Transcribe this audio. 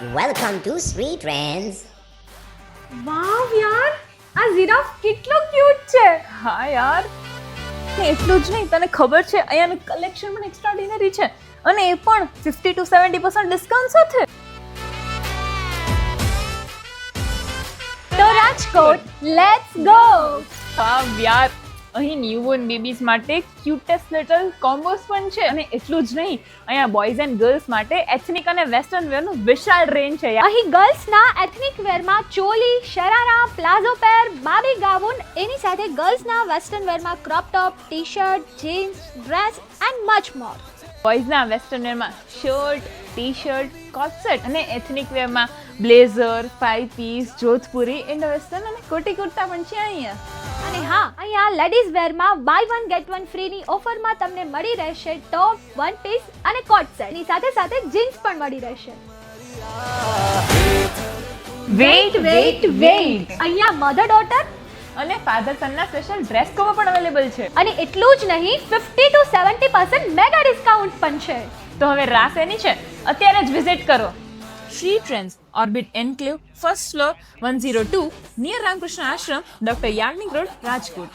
Welcome to Sweet Trends. વાવ યાર, આ giraffe કેટલો ક્યુટ છે. હા યાર, ને એટલું જ નહીં, તને ખબર છે અહીંયાનું કલેક્શન પણ એક્સ્ટ્રાઓર્ડિનરી છે અને એ પણ 50 to 70% ડિસ્કાઉન્ટ સાથે. તો રાજકોટ લેટ્સ ગો. વાવ યાર, અહીં ન્યૂબોર્ન બેબીઝ માટે ક્યુટેસ્ટ લિટલ કોમ્બોસ પણ છે અને એટલું જ નહીં, અહીંયા બોયઝ એન્ડ ગર્લ્સ માટે એથનિક અને વેસ્ટર્ન વેરનું વિશાળ રેન્જ છે યાર. અહીં ગર્લ્સના એથનિક વેરમાં choli, sharara, palazzo pair, baby gown, એની સાથે ગર્લ્સના વેસ્ટર્ન વેરમાં crop top, T shirt, jeans, dress and much more. બોયઝના વેસ્ટર્ન વેરમાં shirt, T shirt, coat set અને એથનિક વેરમાં blazer, 5 piece, Jodhpuri, Indo western અને કોટી કુર્તા પણ છે અહીંયા. અને હા, અહીંયા લેડીઝ વેરમાં બાય વન ગેટ વન ફ્રીની ઓફરમાં તમને મળી રહેશે ટોપ, વન પીસ અને કોટ સેટ. એની સાથે સાથે જીન્સ પણ મળી રહેશે. વેઇટ અહીંયા મધર ડોટર અને ફાધર સનના સ્પેશિયલ ડ્રેસ કોડ પણ અવેલેબલ છે. અને એટલું જ નહીં, 50 to 70% મેગા ડિસ્કાઉન્ટ પણ છે. તો હવે રાસ એની છે, અત્યારે જ વિઝિટ કરો. Shri trends, orbit enclave, first floor, 102, near Ramakrishna Ashram, doctor Yagnik road, Rajkot.